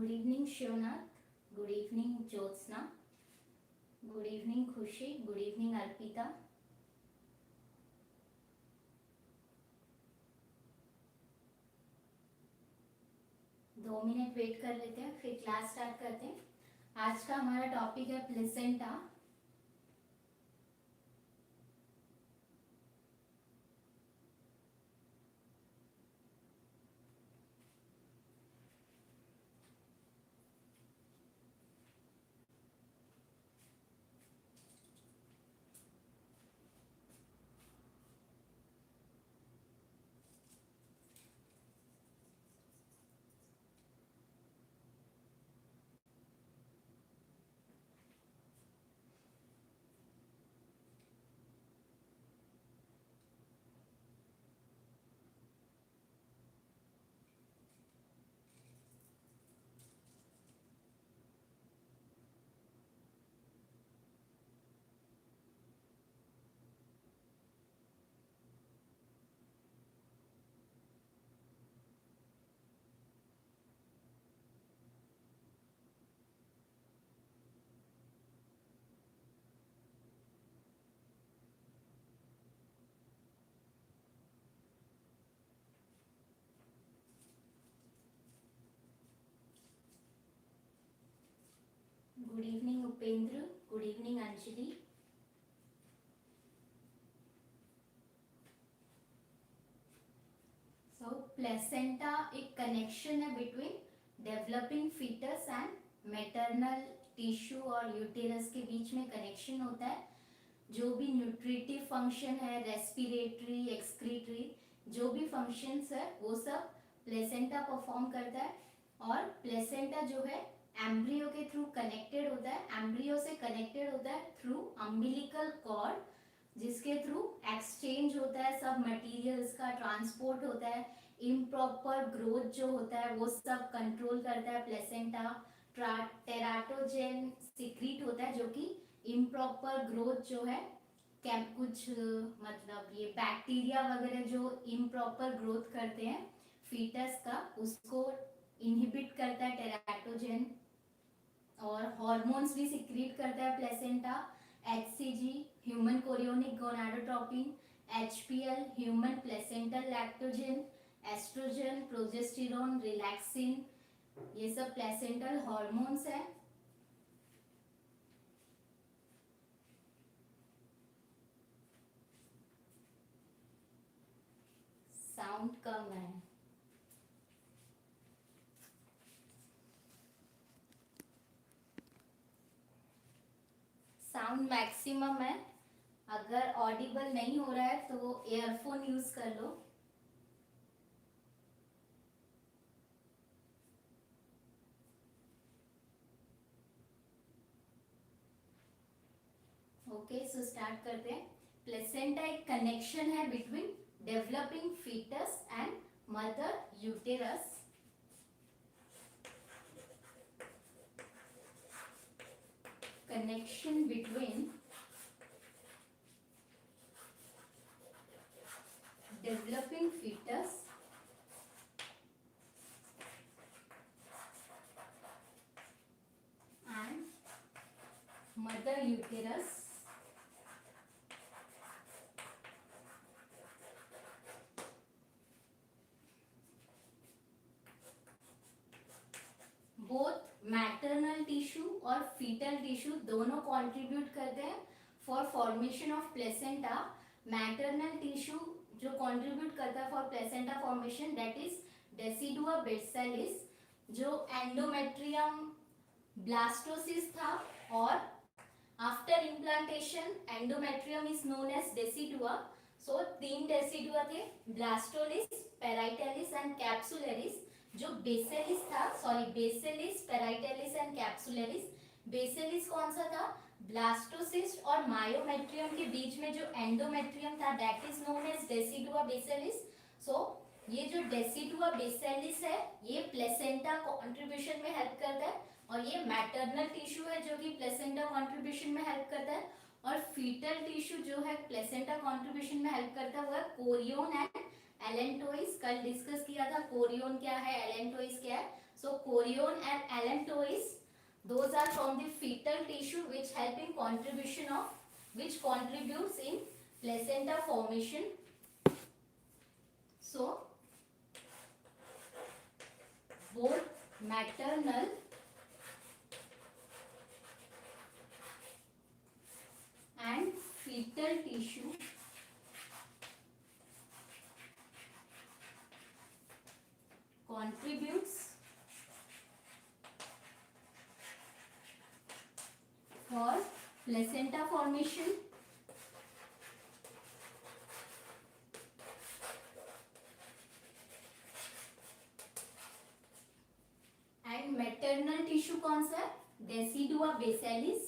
Good evening Shivnath, good evening Jyotsna, good evening खुशी, good evening Arpita. दो minute wait कर लेते हैं, फिर क्लास स्टार्ट करते हैं। आज का हमारा टॉपिक है placenta. Good evening Upendra, good evening Anjali. So placenta एक कनेक्शन है between developing fetus and maternal tissue और यूटेरस के बीच में कनेक्शन होता है। जो भी न्यूट्रिटिव फंक्शन है, रेस्पिरेटरी, एक्सक्रीटरी, जो भी फंक्शंस है वो सब प्लेसेंटा परफॉर्म करता है। और प्लेसेंटा जो है एम्ब्रियो के थ्रू कनेक्टेड होता है, एम्ब्रियो से कनेक्टेड होता है थ्रू अम्बिलिकल कॉर्ड, जिसके थ्रू एक्सचेंज होता है, सब मटेरियल्स का ट्रांसपोर्ट होता है। इम्प्रॉपर ग्रोथ जो होता है वो सब कंट्रोल करता है प्लेसेंटा। टेराटोजेन सिक्रीट होता है जो कि इम्प्रॉपर ग्रोथ जो है कुछ मतलब ये बैक्टीरिया वगैरह जो इम्प्रॉपर ग्रोथ करते हैं फीटस का, उसको इनहिबिट करता है टेराटोजेन। और हार्मोन्स भी सिक्रीट करता है placenta. HCG human chorionic gonadotropin, HPL human placental lactogen, estrogen, progesterone, relaxin, ये सब प्लेसेंटल हार्मोन्स है। साउंड कम है। साउंड मैक्सिमम है। अगर ऑडिबल नहीं हो रहा है तो ईयरफोन यूज कर लो। ओके, सो स्टार्ट करते हैं। प्लेसेंटा एक कनेक्शन है between developing fetus and mother uterus. connection between developing fetus and mother uterus. Both maternal tissue और फीटल टिश्यू दोनों कंट्रीब्यूट करते हैं for formation of placenta. Maternal tissue जो कंट्रीब्यूट करता है for placenta formation that is decidua basalis, जो endometrium blastocyst था, और after implantation endometrium is known as decidua. So 3 decidua थे, ब्लास्टोलिस, पेराइटेलिस एंड कैप्सुलरिस। जो बेसिलिस था, sorry basalis, पेराइटेलिस and capsularis. Basalis कौन सा था? ब्लास्टोसिस्ट और मायोमेट्रियम के बीच में जो एंडोमेट्रियम था that is known as decidua basalis. So ये जो डेसिडुआ बेसिलिस है ये प्लेसेंटा कंट्रीब्यूशन में हेल्प करता है, और ये मैटरनल टिश्यू है जो कि प्लेसेंटा कंट्रीब्यूशन में हेल्प करता है। और फीटल टिश्यू जो है प्लेसेंटा कंट्रीब्यूशन में हेल्प करता है वो है कोरियोन एंड एलेंटोइस। कल डिस्कस किया था कोरियोन क्या है, एलेंटोइस क्या है। So chorion and allantois, those are from the fetal tissue which help in contribution of, which contributes in placenta formation. So both maternal and fetal tissue contributes for placenta formation and maternal tissue कौन सा है? Decidua basalis,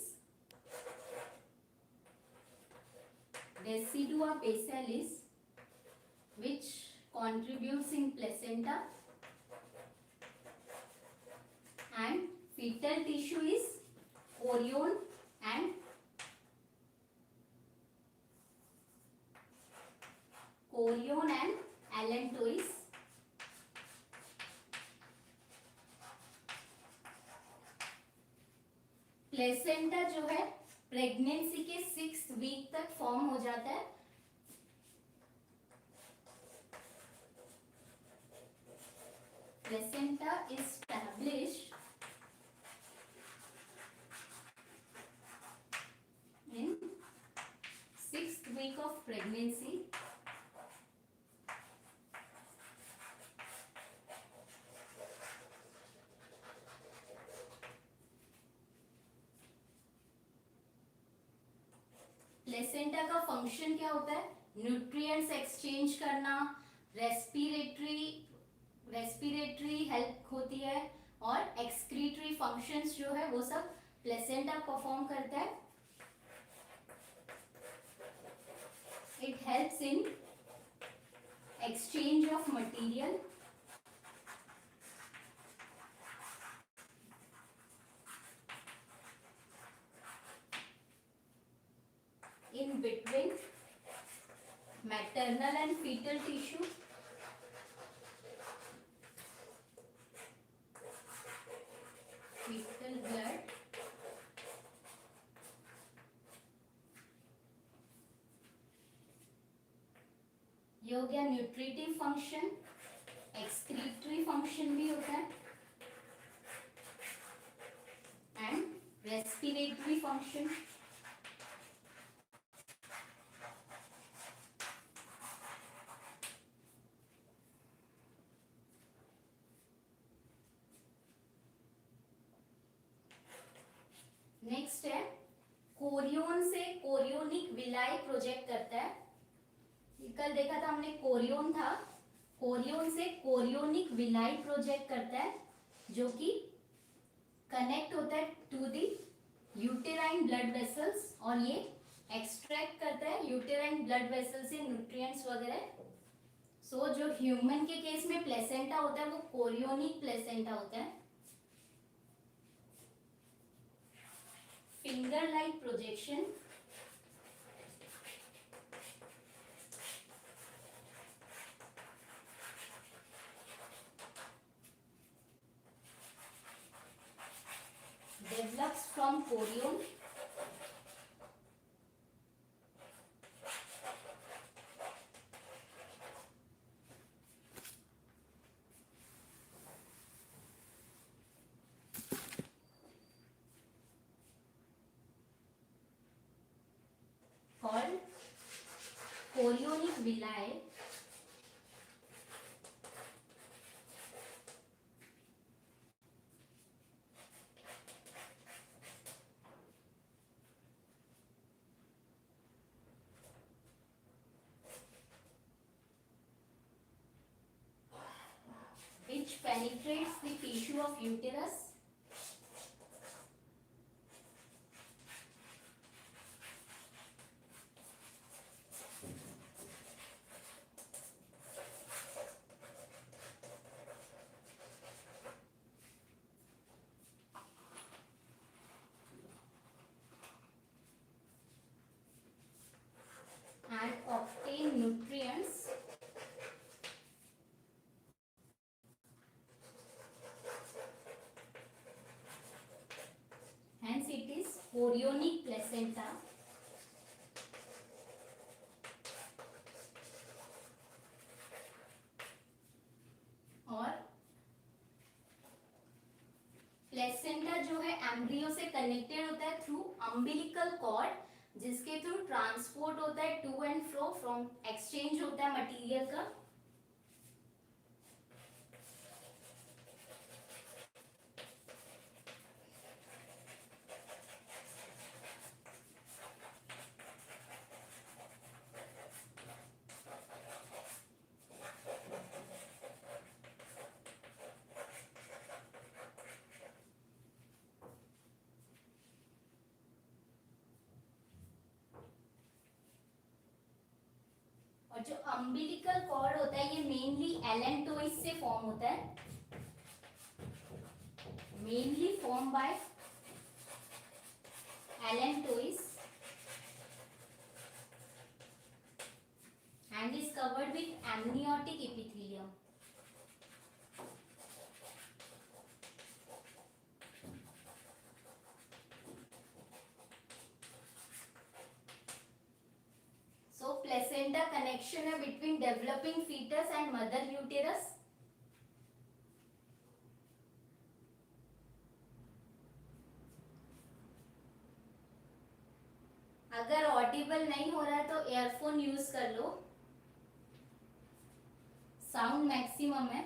Decidua basalis which contributes in placenta, and fetal tissue is chorion and allantois. Placenta जो है pregnancy के 6th week तक form हो जाता है. Placenta is established in 6th week of pregnancy. Placenta का फंक्शन क्या होता है? न्यूट्रिएंट्स एक्सचेंज करना, रेस्पिरेटरी हेल्प होती है, और एक्सक्रीटरी फंक्शंस जो है वो सब प्लेसेंटा परफॉर्म करता है. It helps in exchange of material, in between maternal and fetal tissue. Fetal blood ये हो गया न्यूट्रिटिव फंक्शन. एक्सक्रीटरी फंक्शन भी होता है एंड रेस्पिरेटरी फंक्शन. नेक्स्ट है कोरियोन से कोरियोनिक विलाई प्रोजेक्ट करता है. कल देखा था हमने कोरियोन था, कोरियोन से कोरियोनिक विलाई प्रोजेक्ट करता है जो कि कनेक्ट होता है to the uterine blood vessels, और ये एक्सट्रैक्ट करता है यूटेराइन ब्लड वेसल से न्यूट्रिएंट्स वगैरह. सो जो ह्यूमन के केस में प्लेसेंटा होता है वो कोरियोनिक प्लेसेंटा होता है. finger like projection, develops from chorion. Called chorionic villi, which penetrates the tissue of uterus. And obtain nutrients placenta और प्लेसेंटा जो है एम्ब्रियो से कनेक्टेड होता है थ्रू अम्बिलिकल कॉर्ड, जिसके थ्रू ट्रांसपोर्ट होता है to and fro from, exchange होता है मटेरियल का। और जो अम्बिलिकल कॉर्ड होता है ये मेनली एलेंटोइड से फॉर्म होता है, mainly form by allantoids and is covered with amniotic epithelium. So placenta connection है between developing fetus and mother uterus. अगर ऑडिबल नहीं हो रहा है तो एयरफोन यूज कर लो, साउंड मैक्सिमम है।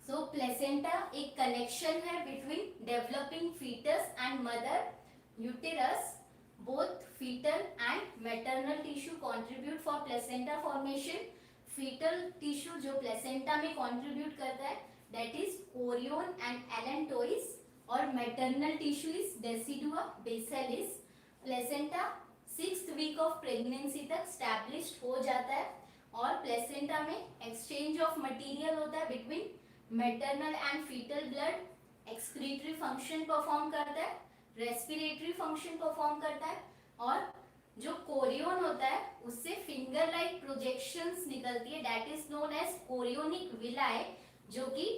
सो प्लेसेंटा एक कनेक्शन है between developing fetus and mother uterus. Both fetal and maternal tissue contribute for placenta formation. Fetal tissue जो प्लेसेंटा में कंट्रीब्यूट करता है that is chorion and allantoids, और maternal tissue is decidua basalis. Placenta 6th week of pregnancy तक established हो जाता है, और प्लेसेंटा में एक्सचेंज ऑफ मटेरियल होता है between maternal and fetal blood, excretory function perform करता है, रेस्पिरेटरी फंक्शन परफॉर्म करता है, और जो कोरियन होता है उससे फिंगर लाइक प्रोजेक्शंस निकलती है that is known as chorionic villi, जो कि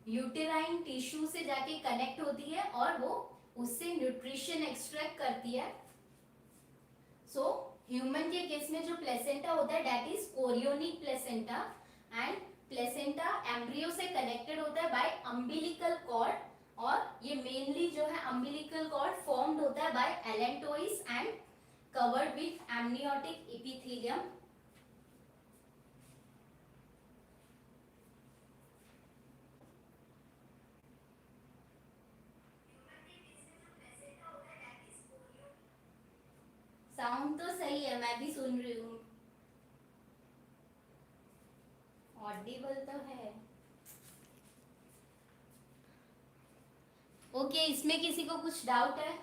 यूटेराइन टिश्यू से जाके कनेक्ट होती है और वो उससे न्यूट्रिशन एक्सट्रैक्ट करती है। सो ह्यूमन के केस में जो प्लेसेंटा होता है that is chorionic placenta, and placenta embryo से कनेक्टेड होता है बाय अम्बिलिकल कॉर्ड, और ये मेनली जो है अम्बिलिकल कॉर्ड फॉर्म्ड होता है by allantoids and covered with amniotic epithelium. Sound तो सही है, मैं भी सुन रही हूँ, ऑडिबल तो है। ओके, इसमें किसी को कुछ डाउट है?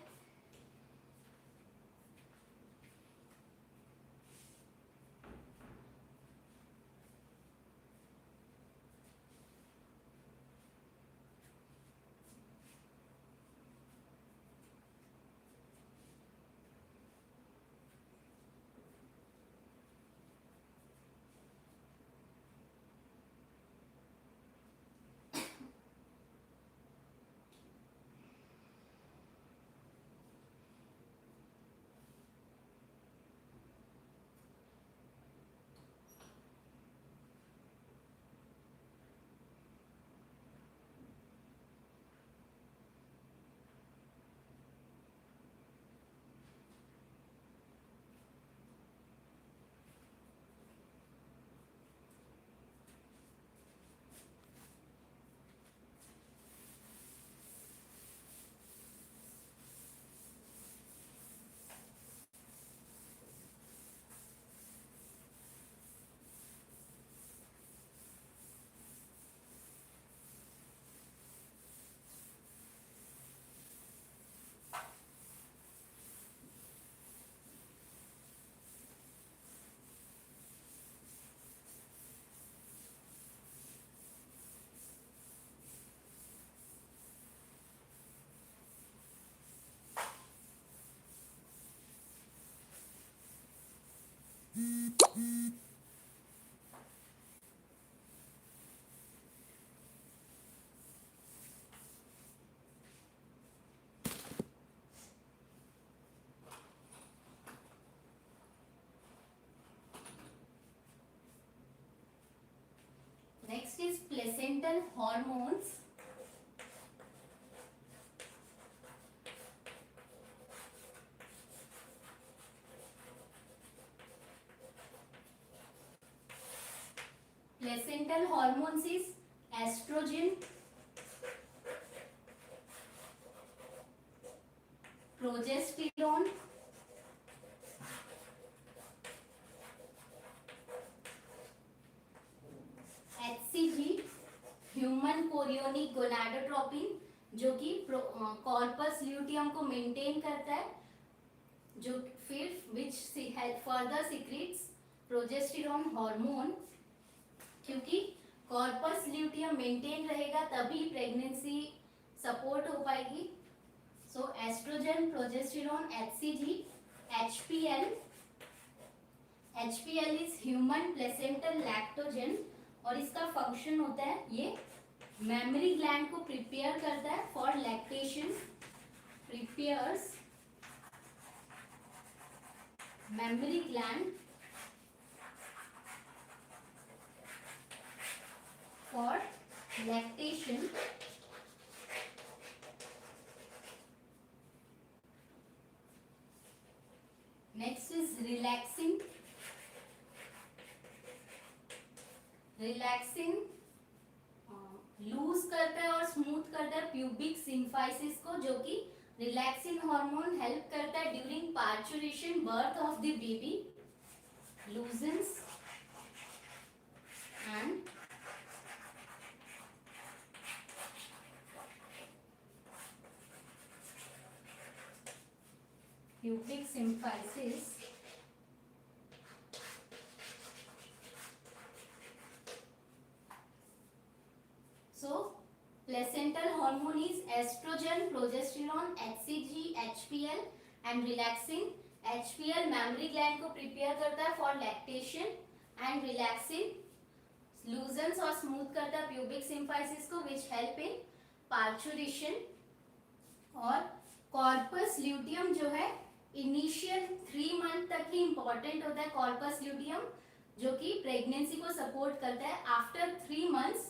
placental hormones is estrogen, progesterone, HCG human chorionic gonadotropin जो कि कॉर्पस ल्यूटियम को मेंटेन करता है, जो फिर which further secretes progesterone hormone, क्योंकि कॉर्पस ल्यूटियम मेंटेन रहेगा तभी प्रेगनेंसी सपोर्ट हो पाएगी. So oestrogen, progesterone, HCG, HPL. HPL is human placental lactogen और इसका फंक्शन होता है, ये मेमरी ग्लैंड को प्रिपेयर करता है for lactation, prepares mammary gland for lactation. Next is relaxing. Relaxing loose करता है और स्मूथ करता है प्यूबिक सिम्फाइसिस को, जो कि रिलैक्सिंग हार्मोन हेल्प करता है during parturition, birth of the baby. Loosens and pubic symphysis. So placental hormone is estrogen, progesterone, HCG, HPL and relaxing. HPL mammary gland को prepare करता है for lactation and relaxing loosens और smooth करता है pubic symphysis को which help in parturition. और corpus luteum जो है इनिशियल 3 मंथ तक ही इंपॉर्टेंट होता है कॉर्पस ल्यूटियम, जो कि प्रेगनेंसी को सपोर्ट करता है. आफ्टर 3 मंथ्स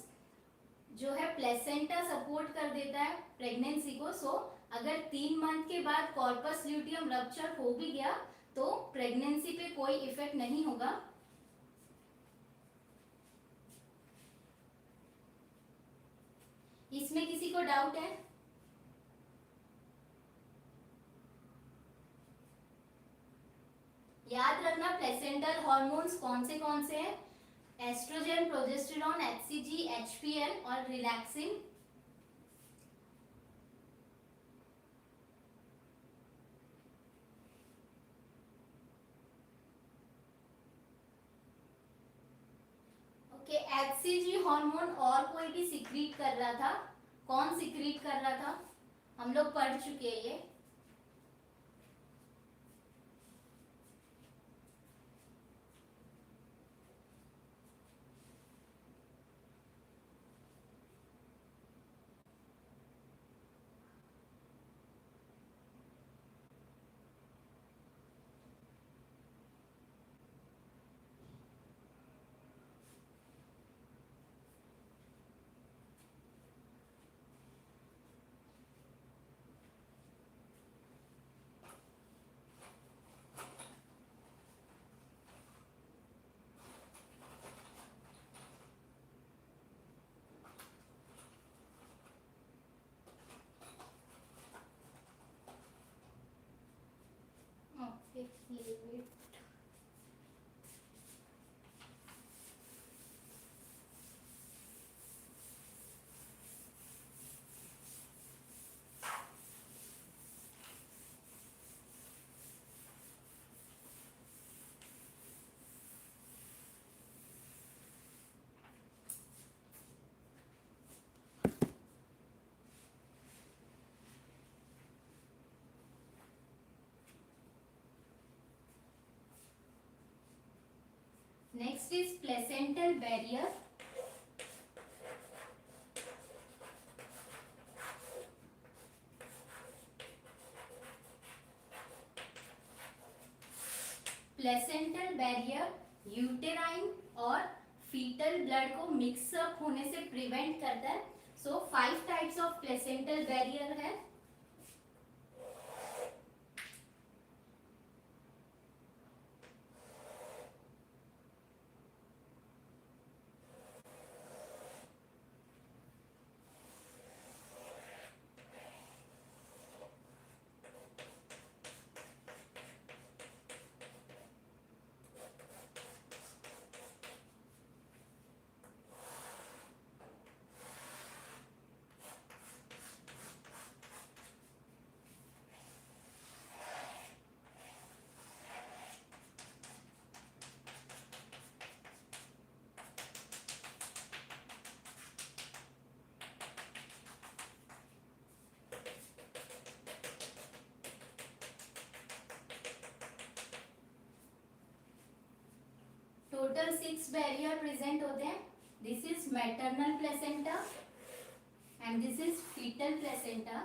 जो है प्लेसेंटा सपोर्ट कर देता है प्रेगनेंसी को. सो अगर 3 मंथ के बाद कॉर्पस ल्यूटियम रप्चर हो भी गया तो प्रेगनेंसी पे कोई इफेक्ट नहीं होगा. इसमें किसी को डाउट है? याद रखना प्लेसेंटल हॉर्मोन्स कौन से हैं? एस्ट्रोजन, प्रोजेस्टेरोन, एचसीजी, एचपीएल और रिलैक्सिन. ओके, एचसीजी हार्मोन और कोई भी सिक्रीट कर रहा था. कौन सिक्रीट कर रहा था? हम लोग पढ़ चुके हैं ये. Next is placental barrier. Placental barrier uterine और फीटल ब्लड को मिक्सअप होने से प्रिवेंट करता है। So 5 types of placental barrier है। टोटल 6 बैरियर प्रेजेंट होते हैं। This is maternal placenta and this is fetal placenta.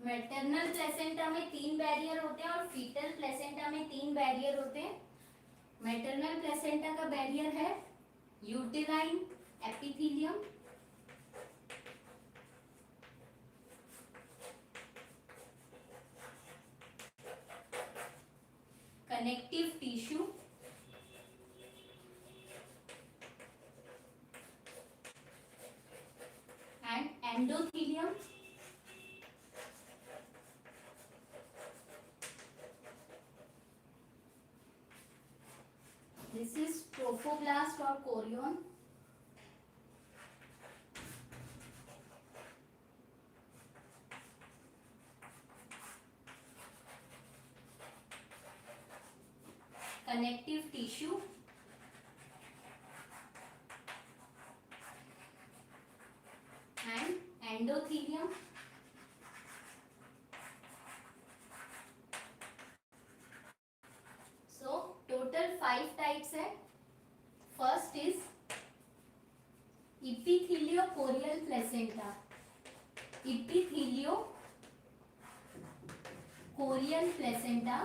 Maternal placenta में 3 बैरियर होते हैं और फीटल प्लेसेंटा में 3 बैरियर होते हैं। मैटरनल प्लेसेंटा का बैरियर है uterine epithelium, connective tissue and endothelium. This is trophoblast or chorion. Connective tissue and endothelium. So total 5 types है। First is epitheliochorial placenta. Epitheliochorial placenta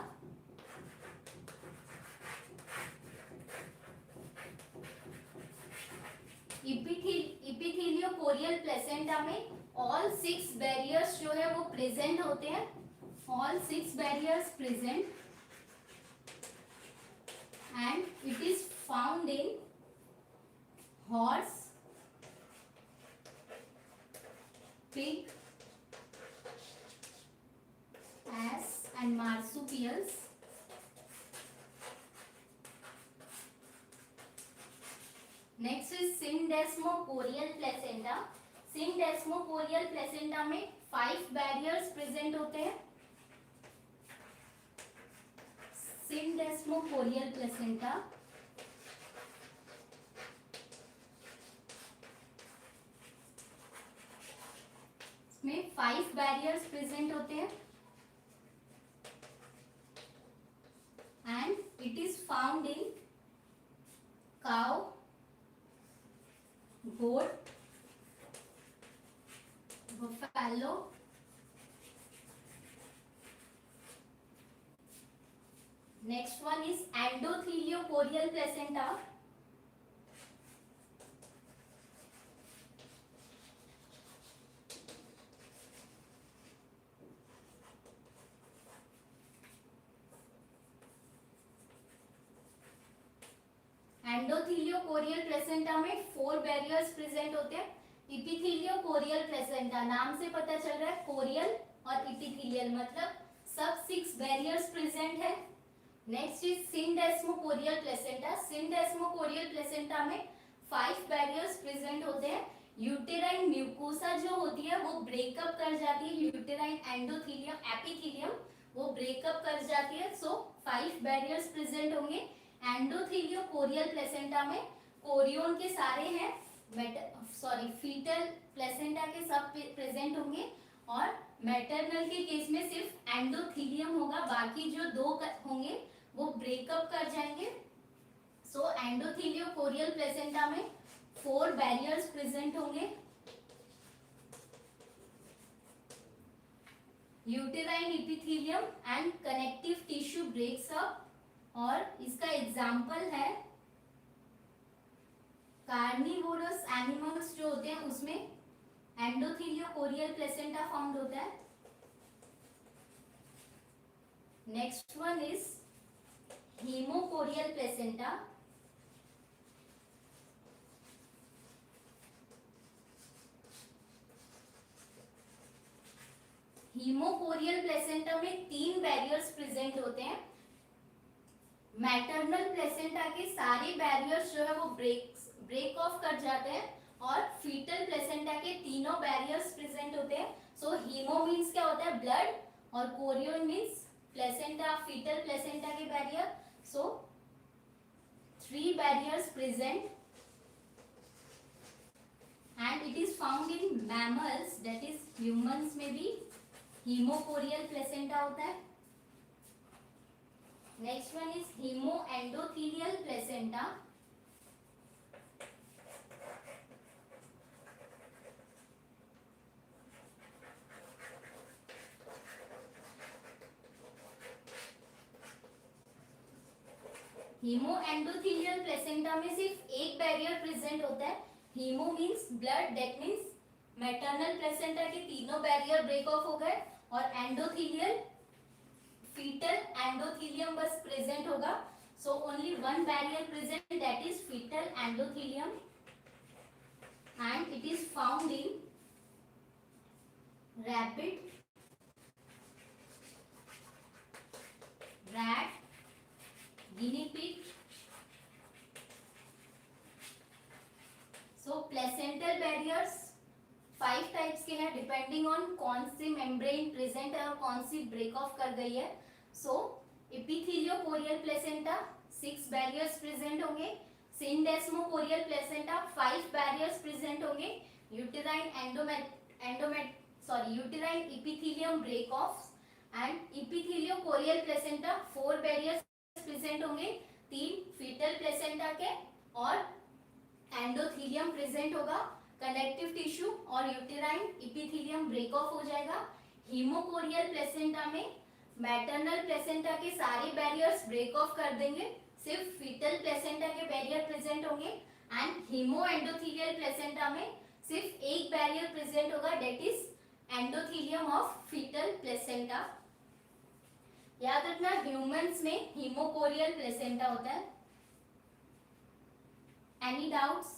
epitheliochorial placenta में all 6 barriers जो है वो present होते हैं। All 6 barriers present and it is found in horse, pig, ass and marsupials. Next is syndesmochorial placenta. syndesmochorial placenta में 5 barriers present होते हैं। syndesmochorial placenta में 5 बैरियर्स प्रेजेंट होते हैं and it is found in cow, goat, buffalo, next one is endothelial placenta. Endotheliochorial placenta में 4 barriers present होते हैं। इपिथेलियोकोरियल placenta नाम से पता चल रहा है कोरियल और इपिथेलियल मतलब सब 6 बैरियर्स प्रेजेंट है। Next is syndesmochorial placenta. Syndesmochorial placenta में 5 बैरियर्स प्रेजेंट होते हैं। यूटेराइन म्यूकोसा जो होती है वो ब्रेकअप कर जाती है। यूटेराइन एंडोथेलियम एपिथेलियम वो ब्रेकअप कर जाती है। सो 5 बैरियर्स प्रेजेंट होंगे। एंडोथेलियोकोरियल प्लेसेंटा में कोरियन के सारे हैं, फीटल प्लेसेंटा के सब प्रेजेंट होंगे और मैटरनल के केस में सिर्फ एंडोथेलियम होगा, बाकी जो 2 होंगे वो ब्रेकअप कर जाएंगे सो एंडोथेलियोकोरियल प्लेसेंटा में 4 बैरियर्स प्रेजेंट होंगे. Uterine epithelium and connective tissue breaks up. और इसका एग्जाम्पल है कार्निवोरस एनिमल्स जो होते हैं उसमें एंडोथेलियोकोरियल प्लेसेंटा फाउंड होता है. Next one is haemochorial placenta. Haemochorial placenta में 3 बैरियर्स प्रेजेंट होते हैं. मैटरनल प्लेसेंटा के सारे बैरियर्स जो है वो ब्रेक ऑफ कर जाते हैं और फीटल प्लेसेंटा के तीनों बैरियर्स प्रेजेंट होते हैं. सो हीमो मीन्स क्या होता है ब्लड और chorial means placenta fetal placenta के barrier. So 3 barriers present and it is found in mammals that is humans में भी हीमोकोरियल प्लेसेंटा होता है. Next one is haemo endothelial placenta. Haemo endothelial placenta में सिर्फ एक बैरियर प्रेजेंट होता है. Haemo means blood, that means maternal placenta के तीनों बैरियर ब्रेक ऑफ हो गए और एंडोथेलियल फीटल एंडोथेलियम बस प्रेजेंट होगा. So only one barrier present that is fetal endothelium and it is found in rabbit, rat, guinea pig. So placental barriers 5 types के हैं depending on कौन सी membrane present है और कौन सी ब्रेक ऑफ कर गई है. So epitheliochorial placenta 6 barriers present होंगे. सिंडेस्मोकोरियल प्लेसेंटा 5 बैरियर्स प्रेजेंट होंगे. Uterine epithelium break off and epitheliochorial placenta 4 barriers present होंगे. 3 फीटल प्लेसेंटा के और एंडोथेलियम प्रेजेंट होगा. कनेक्टिव टिश्यू और यूटेराइन इपिथेलियम ब्रेक ऑफ हो जाएगा. हीमोकोरियल प्लेसेंटा में मैटरनल प्लेसेंटा के सारे बैरियर्स ब्रेक ऑफ कर देंगे, सिर्फ फीटल प्लेसेंटा के बैरियर प्रेजेंट होंगे. एंड हीमो एंडोथेलियल प्लेसेंटा में सिर्फ एक बैरियर प्रेजेंट होगा that is endothelium of fetal placenta. याद रखना ह्यूमंस में हीमोकोरियल प्लेसेंटा होता है. Any doubts?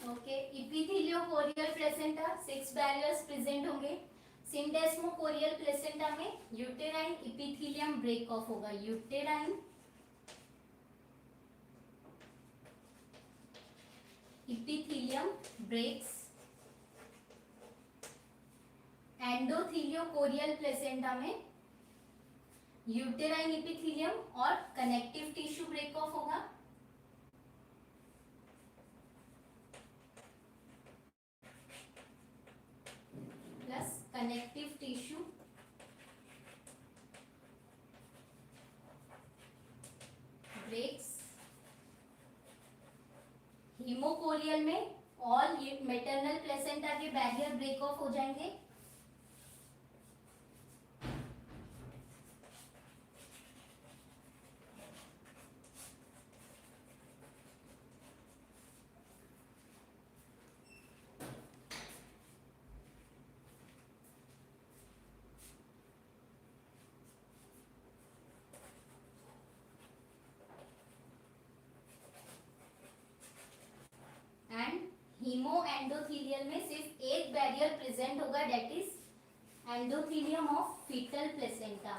Okay, epitheliochorial placenta 6 barriers present होंगे. सिंडेस्मोकोरियल प्लेसेंटा में यूटेराइन इपिथेलियम ब्रेक ऑफ होगा. Uterine epithelium breaks. Endotheliochorial placenta में यूटेराइन इपिथेलियम और कनेक्टिव टिश्यू ब्रेक ऑफ होगा. Plus connective tissue breaks. Haemochorial में all maternal placenta के barrier break off हो जाएंगे. that is endothelium of fetal placenta.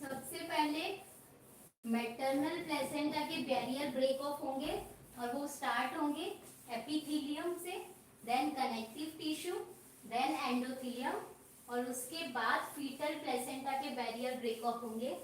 सबसे पहले मैटरनल प्लेसेंटा के बैरियर ब्रेक ऑफ होंगे और वो स्टार्ट होंगे एपिथेलियम से, then connective tissue, then endothelium, और उसके बाद फीटल प्लेसेंटा के बैरियर ब्रेक ऑफ होंगे.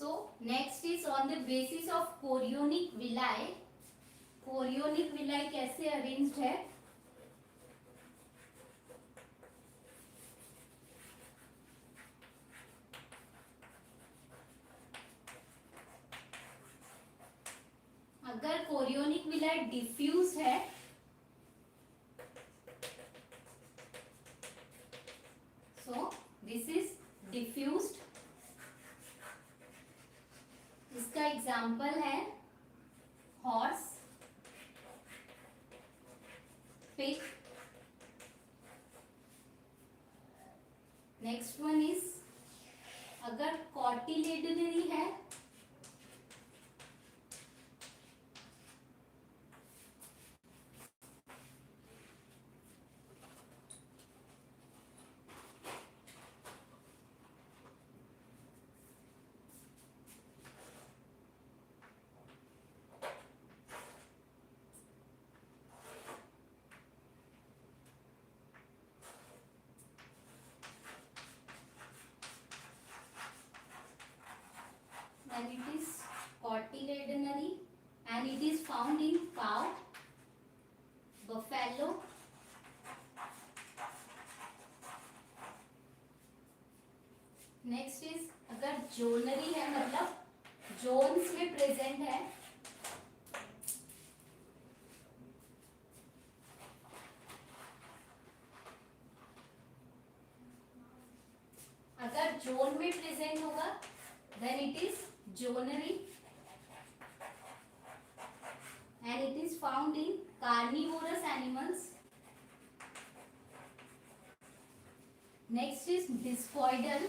So next is on the basis of chorionic villi. Chorionic villi कैसे अरेंज्ड है? अगर कोरियोनिक विलाई डिफ्यूज है सो दिस इज डिफ्यूज्ड. इसका एग्जाम्पल है horse, pig. Next one is अगर कॉटिलेडनरी है, and it is cotyledonary and it is found in cow, buffalo, next is अगर जोनरी है मतलब जोन्स में प्रेजेंट है, अगर जोन में प्रेजेंट होगा then it is zonary and it is found in carnivorous animals. next is discoidal,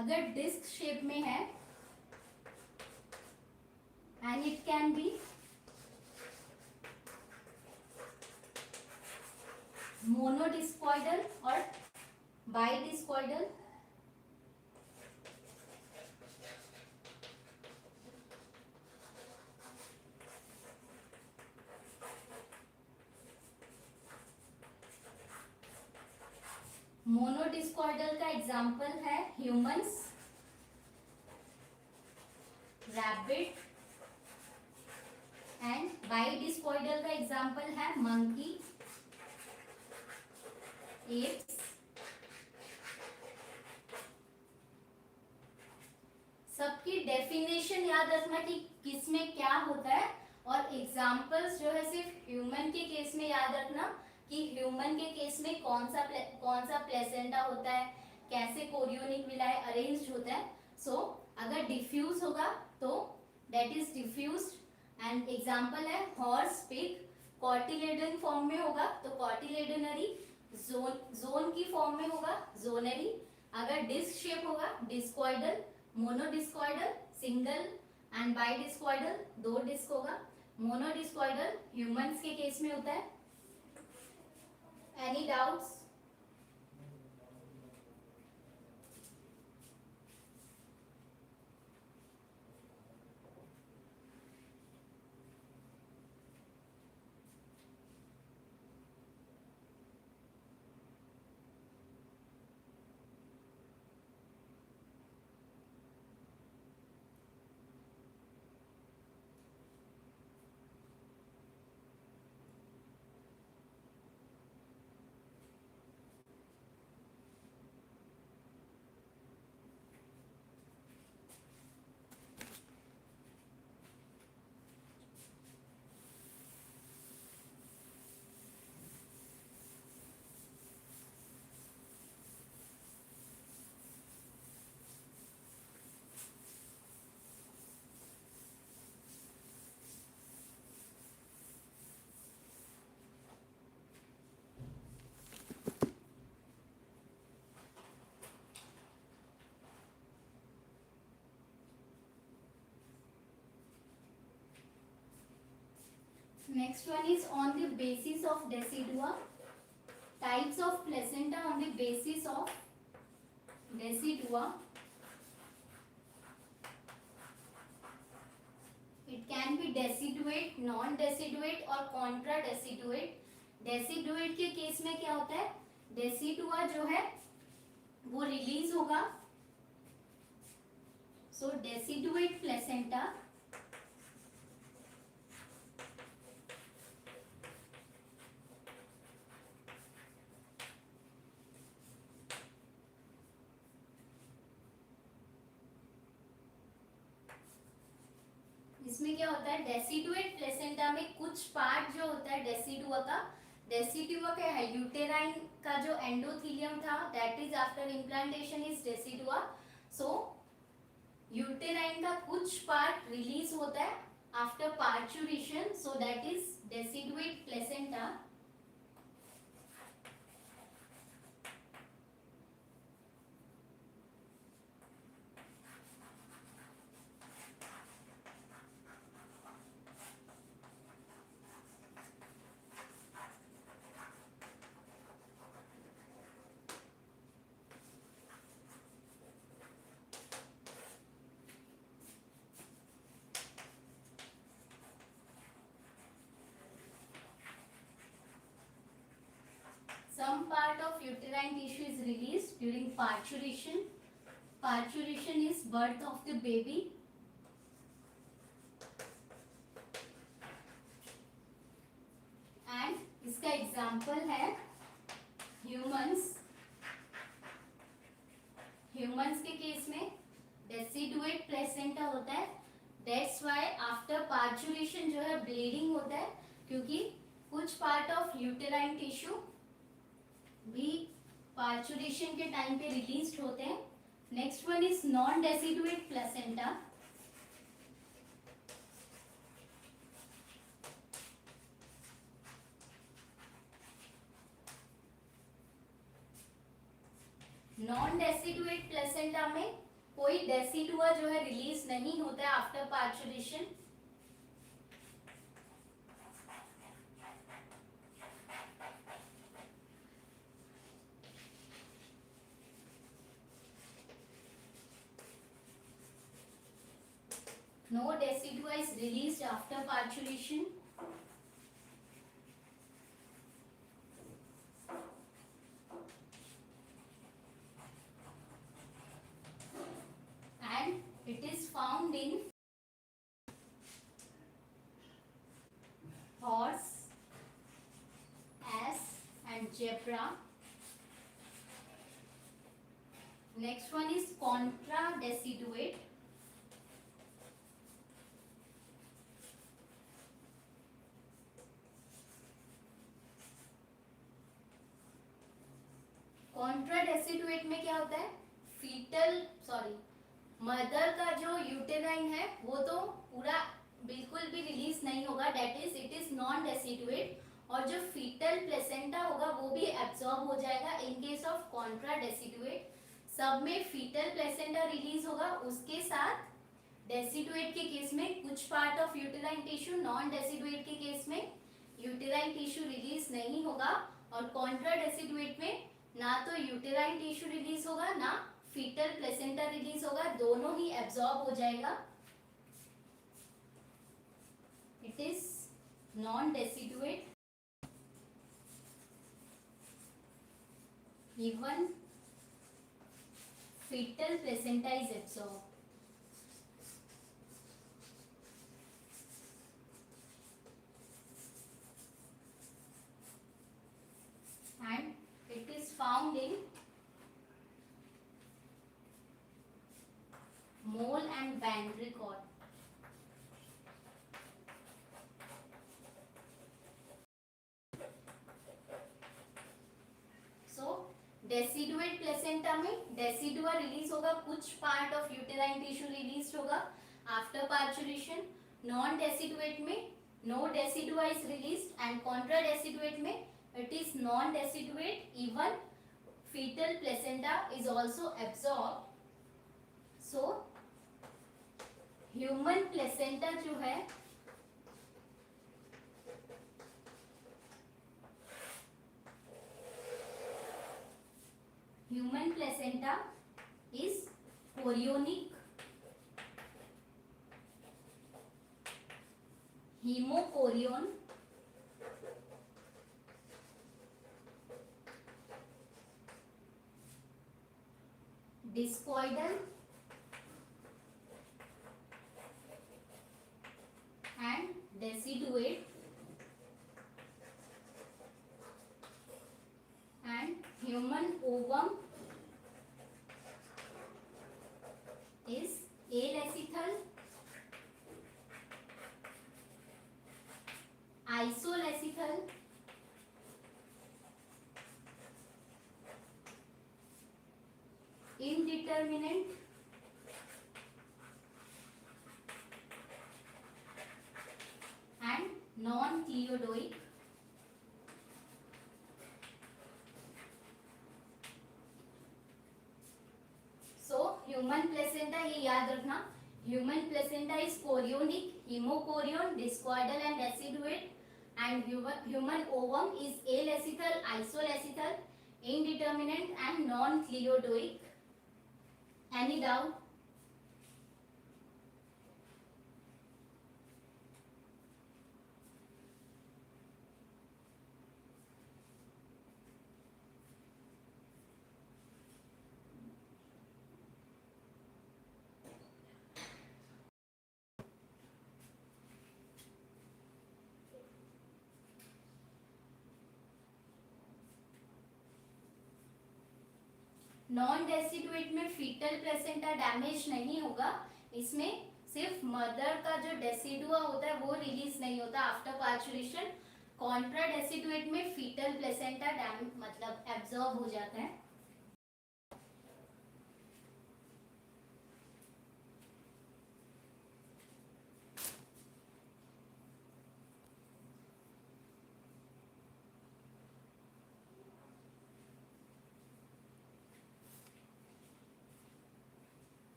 अगर disc shape में है and it can be monodiscoidal or bidiscoidal. मोनोडिस्कॉर्डल का एग्जाम्पल है ह्यूमंस, रैबिट, एंड बाइडिस्कॉर्डल का एग्जाम्पल है मंकी, एप्स. सबकी definition याद रखना कि किसमें क्या होता है, और एग्जाम्पल्स जो है सिर्फ ह्यूमन के केस में याद रखना कि ह्यूमन के केस में कौन सा प्लेसेंटा होता है, कैसे कोरियोनिक विलाई अरेंज्ड होता है. सो अगर डिफ्यूज होगा तो that is diffused and example है हॉर्स, पिग. कॉटिलेडन फॉर्म में होगा तो कॉटिलेडनरी, जोन की फॉर्म में होगा जोनरी. अगर डिस्क शेप होगा डिस्कॉइडल, मोनोडिस्कॉइडल सिंगल, एंड बाइडिस्कॉइडल 2 डिस्क होगा. मोनोडिस्कॉइडल ह्यूमंस के केस में होता है. Any doubts? Next one is on the basis of decidua. Types of placenta on the basis of decidua. It can be deciduate, non-deciduate और contra-deciduate. Deciduate के case में क्या होता है? Decidua जो है वो रिलीज होगा. So deciduate placenta इसमें क्या होता है? डेसिडुएट प्लेसेंटा में कुछ पार्ट जो होता है डेसिडुआ क्या है? यूटेराइन का जो एंडोथीलियम था that is after implantation is decidua. So uterine का कुछ पार्ट रिलीज होता है after parturition, so that is deciduate placenta. Some part of uterine tissue is released during parturition. Parturition is birth of the baby. And इसका example है humans. Humans के case में deciduate placenta होता है. That's why after parturition जो है bleeding होता है, क्योंकि कुछ पार्ट ऑफ यूटेराइन टिश्यू भी पार्चुरेशन के टाइम पे रिलीज होते हैं. Next one is non deciduate placenta. Non deciduate placenta में कोई डेसिडुआ जो है रिलीज नहीं होता है after parturition. No decidua is released after parturition. And it is found in horse, ass and zebra. Next one is contra-deciduate. कॉन्ट्राडेसिडुएट में क्या होता है? मदर का जो यूटेराइन है वो तो पूरा बिल्कुल भी रिलीज नहीं होगा, that is it is non deciduate. और जो फीटल प्लेसेंटा होगा वो भी एब्जॉर्ब हो जाएगा इन केस ऑफ कॉन्ट्राडेसिडुएट. सब में फीटल प्लेसेंटा रिलीज होगा, उसके साथ डेसिडुएट के केस में कुछ part of uterine tissue, non deciduate के केस में यूटेराइन टिश्यू रिलीज नहीं होगा, और कॉन्ट्रा डेसिडुएट में ना तो यूटेराइन टिश्यू रिलीज होगा ना फीटल प्लेसेंटा रिलीज होगा, दोनों ही एब्जॉर्ब हो जाएगा. It is non deciduate. Even fetal placenta is absorbed. And it is found in mole and Banbury cord. Deciduate placenta में डेसिडुआ रिलीज होगा, कुछ part of uterine tissue release होगा after parturition. Non deciduate में no decidua is released, and contra deciduate में it is non deciduate. Even fetal placenta is also absorbed. So human placenta जो है human placenta is chorionic, hemochorion, discoidal and deciduate, and human ovum is alacithal, isolacithal, indeterminate, and non-cleodoic. Human placenta ये याद रखना, human placenta is chorionic, haemochorial, discoidal and deciduate, and human ovum is alecithal, isolecithal, indeterminate and non-cleodoic. Any doubt? Non deciduate में fetal placenta damage नहीं होगा, इसमें सिर्फ mother का जो डेसिडुआ होता है वो रिलीज नहीं होता आफ्टर पार्चुरेशन. कॉन्ट्रा डेसिडुएट में फीटल प्लेसेंटा मतलब एब्जॉर्ब हो जाता है.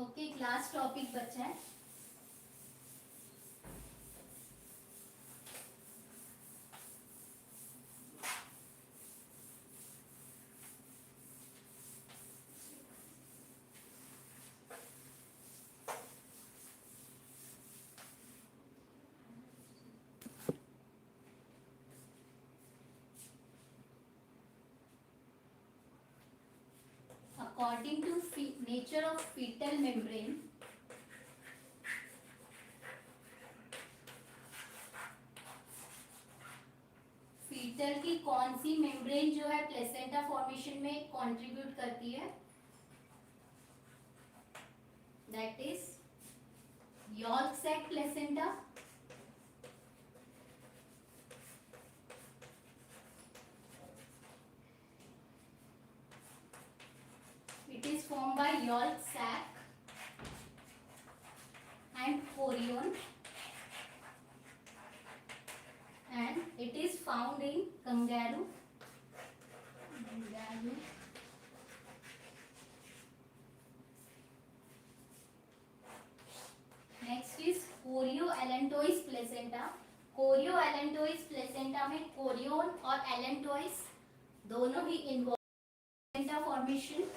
ओके, क्लास टॉपिक बचा है. According to nature of fetal membrane, fetal की कौन सी मेम्ब्रेन जो है प्लेसेंटा फॉर्मेशन में कंट्रीब्यूट करती है? That is yolk sac placenta, it is formed by yolk sac and chorion, and it is found in kangaroo. Placenta. Chorio allantois placenta में chorion और allantois दोनों ही involve placenta formation.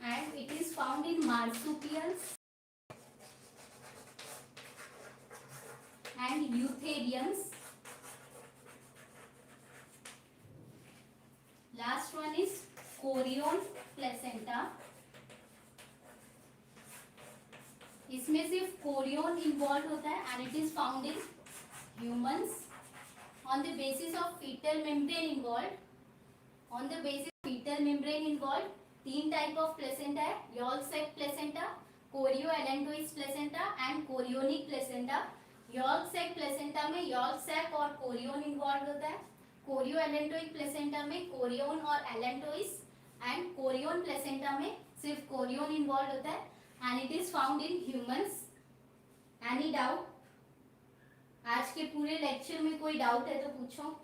And it is found in marsupials and eutherians. Last one is chorion placenta. इसमें सिर्फ chorion involve होता है and it is found in humans on the basis of fetal membrane involve. On the basis fetal membrane involve तीन type of placenta है, yolk sac placenta, chorio allantois placenta and chorionic placenta. Yolk sac placenta में yolk sac और chorion involve होता है। Chorio allantoic placenta में chorion और allantois and chorion placenta में सिर्फ कोरियोन इन्वॉल्व होता है and it is found in humans. Any doubt? आज के पूरे लेक्चर में कोई डाउट है तो पूछो।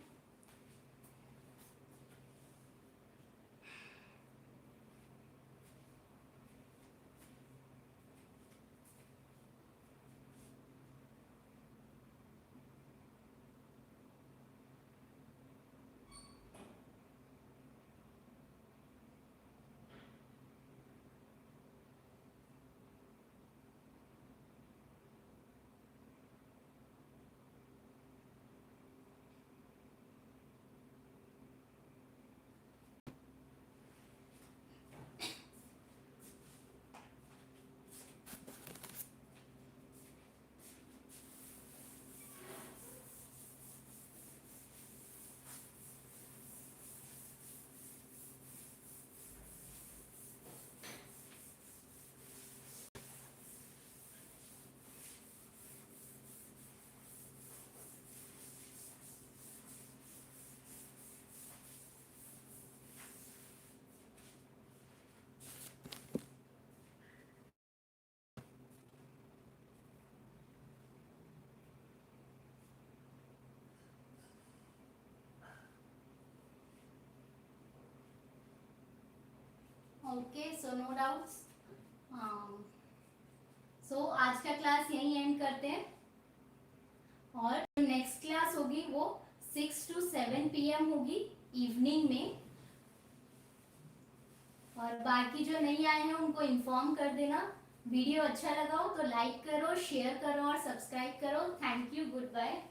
Okay, so no doubts. So आज का क्लास यहीं एंड करते हैं और नेक्स्ट क्लास होगी वो 6 to 7 PM होगी इवनिंग में। और बाकी जो नहीं आए हैं उनको इन्फॉर्म कर देना। वीडियो अच्छा लगा हो तो लाइक करो, शेयर करो और सब्सक्राइब करो। Thank you, good bye.